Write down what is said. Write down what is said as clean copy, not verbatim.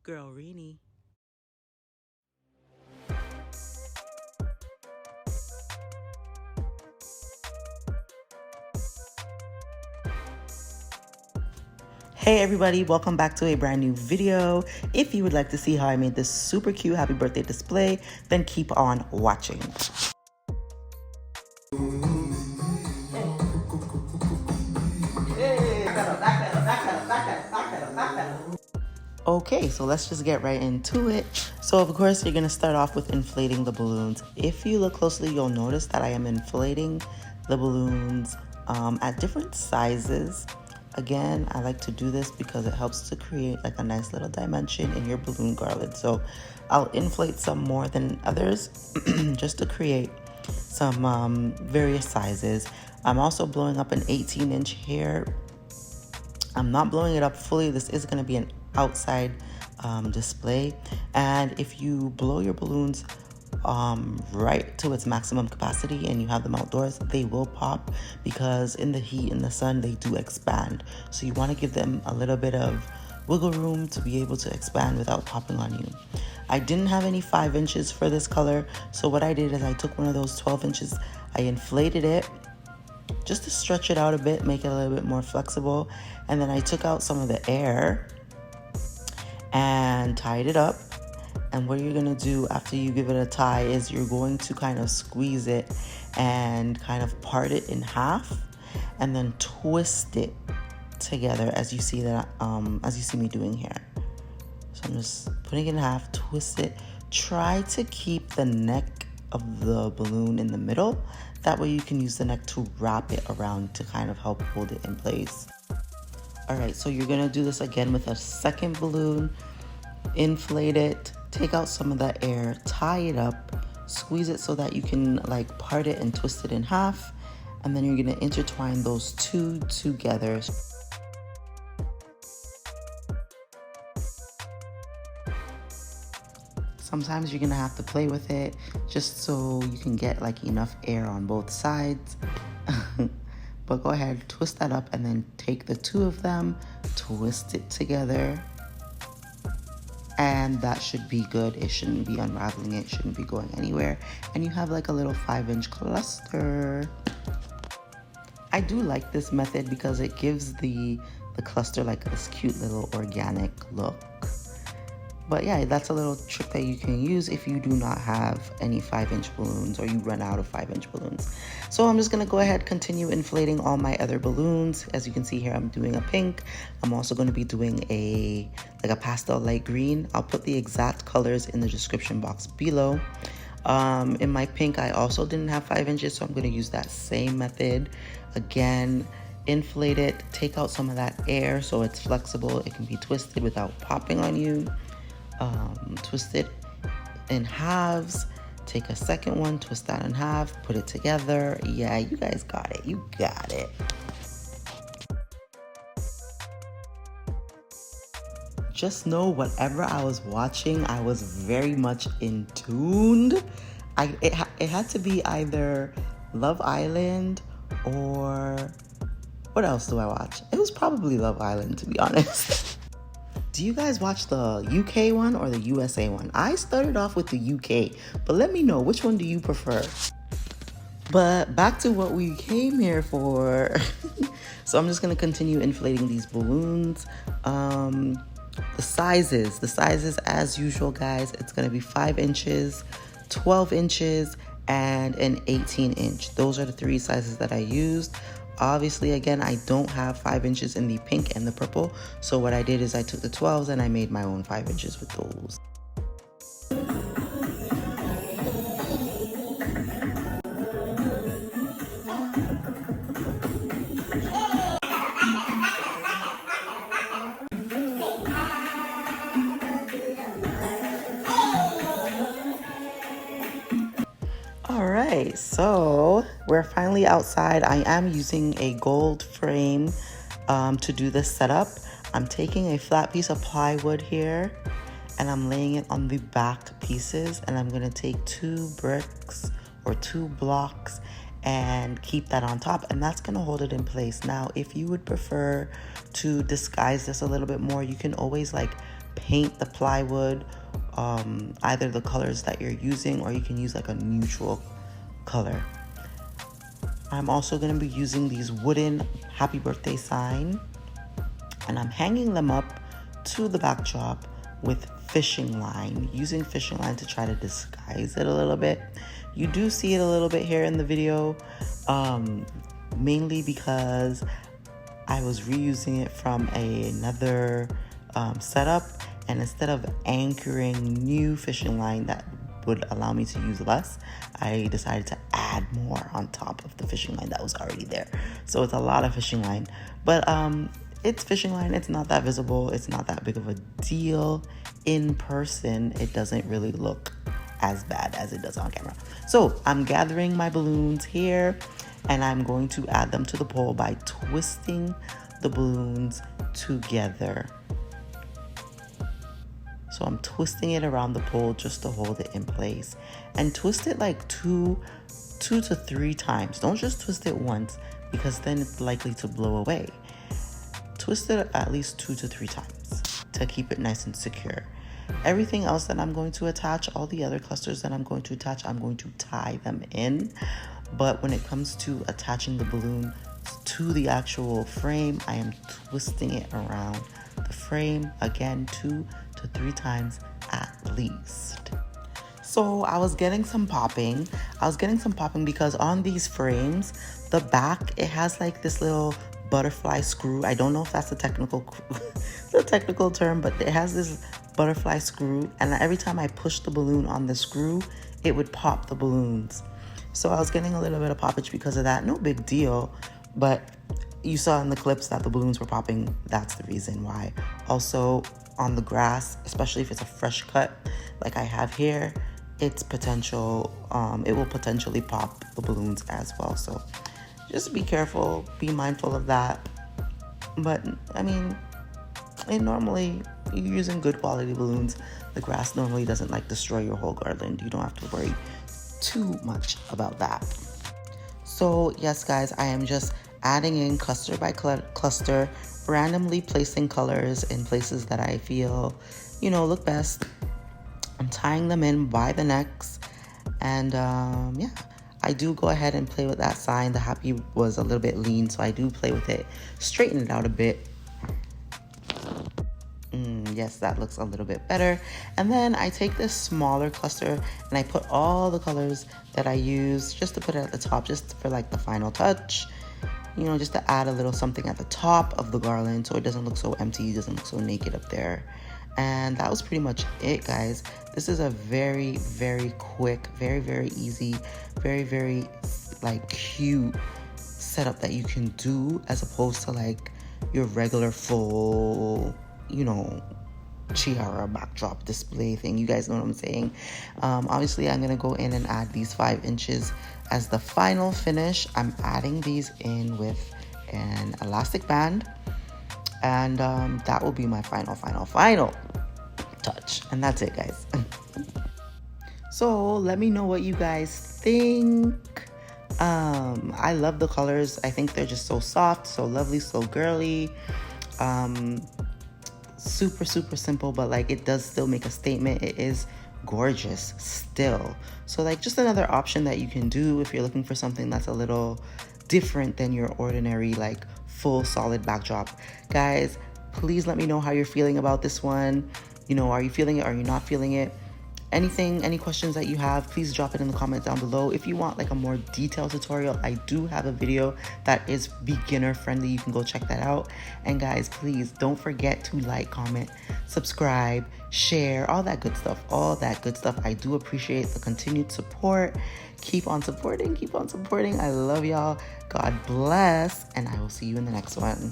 Girl Rini. Hey everybody, welcome back to a brand new video. If you would like to see how I made this super cute happy birthday display, then keep on watching. Okay, so let's just get right into it. So of course, you're gonna start off with inflating the balloons. If you look closely, you'll notice that I am inflating the balloons at different sizes. Again, I like to do this because it helps to create like a nice little dimension in your balloon garland. So I'll inflate some more than others just to create some various sizes. I'm also blowing up an 18-inch here. I'm not blowing it up fully. This is going to be an outside display, and if you blow your balloons right to its maximum capacity and you have them outdoors, they will pop because in the heat, in the sun, they do expand. So you want to give them a little bit of wiggle room to be able to expand without popping on you. I didn't have any 5 inches for this color, so what I did is I took one of those 12 inches, I inflated it just to stretch it out a bit, make it a little bit more flexible, and then I took out some of the air and tied it up. And what you're gonna do after you give it a tie is you're going to kind of squeeze it and kind of part it in half and then twist it together as you see that as you see me doing here. So I'm just putting it in half, twist it. Try to keep the neck of the balloon in the middle. That way you can use the neck to wrap it around to kind of help hold it in place. All right, so you're gonna do this again with a second balloon. Inflate it, take out some of that air, tie it up, squeeze it so that you can like part it and twist it in half, and then you're gonna intertwine those two together. Sometimes you're gonna have to play with it just so you can get like enough air on both sides. But go ahead, twist that up and then take the two of them, twist it together. And that should be good. It shouldn't be unraveling, it shouldn't be going anywhere. And you have like a little 5-inch cluster. I do like this method because it gives the cluster like this cute little organic look. But yeah, that's a little trick that you can use if you do not have any 5-inch balloons or you run out of 5-inch balloons. So I'm just gonna go ahead, continue inflating all my other balloons. As you can see here, I'm doing a pink. I'm also gonna be doing a pastel light green. I'll put the exact colors in the description box below. In my pink, I also didn't have 5 inches, so I'm gonna use that same method. Again, inflate it, take out some of that air so it's flexible. It can be twisted without popping on you. Twist it in halves, take a second one, twist that in half, put it together. Yeah, you guys got it. You got it. Just know whatever I was watching, I was very much in tuned. It had to be either Love Island or what else do I watch? It was probably Love Island, to be honest. Do you guys watch the UK one or the USA one? I started off with the UK, but let me know, which one do you prefer? But back to what we came here for. So I'm just gonna continue inflating these balloons. The sizes as usual, guys, it's gonna be 5 inches, 12 inches, and an 18-inch. Those are the 3 sizes that I used. Obviously, again, I don't have 5 inches in the pink and the purple. So what I did is I took the 12s and I made my own 5 inches with those. All right, so we're finally outside. I am using a gold frame to do this setup. I'm taking a flat piece of plywood here and I'm laying it on the back pieces, and I'm gonna take 2 bricks or 2 blocks and keep that on top, and that's gonna hold it in place. Now, if you would prefer to disguise this a little bit more, you can always like paint the plywood either the colors that you're using, or you can use like a neutral color. I'm also going to be using these wooden happy birthday sign, and I'm hanging them up to the backdrop with fishing line, using fishing line to try to disguise it a little bit. You do see it a little bit here in the video, mainly because I was reusing it from another setup, and instead of anchoring new fishing line that would allow me to use less, I decided to add more on top of the fishing line that was already there. So it's a lot of fishing line, but it's fishing line. It's not that visible. It's not that big of a deal. In person, it doesn't really look as bad as it does on camera. So I'm gathering my balloons here, and I'm going to add them to the pole by twisting the balloons together. So I'm twisting it around the pole just to hold it in place, and twist it like two to three times. Don't just twist it once, because then it's likely to blow away. Twist it at least 2 to 3 times to keep it nice and secure. Everything else that I'm going to attach, all the other clusters that I'm going to attach, I'm going to tie them in. But when it comes to attaching the balloon to the actual frame, I am twisting it around the frame again 2 to 3 times at least. So I was getting some popping. Because on these frames, the back, it has like this little butterfly screw. I don't know if that's the technical term, but it has this butterfly screw, and every time I push the balloon on the screw, it would pop the balloons. So I was getting a little bit of poppage because of that. No big deal, but you saw in the clips that the balloons were popping. That's the reason why. Also, on the grass, especially if it's a fresh cut like I have here, it will potentially pop the balloons as well. So just be careful, be mindful of that. But I mean, normally you're using good quality balloons. The grass normally doesn't like destroy your whole garland. You don't have to worry too much about that. So yes, guys, I am just adding in cluster by cluster, randomly placing colors in places that I feel, look best. I'm tying them in by the necks, and yeah, I do go ahead and play with that sign. The happy was a little bit lean, so I do play with it, straighten it out a bit. Yes, that looks a little bit better. And then I take this smaller cluster and I put all the colors that I use just to put it at the top, just for like the final touch, just to add a little something at the top of the garland so it doesn't look so empty, doesn't look so naked up there. And that was pretty much it, guys. This is a very, very quick, very, very easy, very, very like cute setup that you can do, as opposed to like your regular full, tiara backdrop display thing. You guys know what I'm saying. Obviously, I'm gonna go in and add these 5 inches as the final finish. I'm adding these in with an elastic band, and that will be my final touch. And that's it, guys. So let me know what you guys think. I love the colors. I think they're just so soft, so lovely, so girly. Super, super simple, but like it does still make a statement. It is gorgeous still. So like just another option that you can do if you're looking for something that's a little different than your ordinary like full solid backdrop. Guys, please let me know how you're feeling about this one. Are you feeling it? Are you not feeling it? Any questions that you have, please drop it in the comments down below. If you want like a more detailed tutorial, I do have a video that is beginner friendly. You can go check that out. And guys, please don't forget to like, comment, subscribe, share, all that good stuff. I do appreciate the continued support. Keep on supporting. I love y'all. God bless, and I will see you in the next one.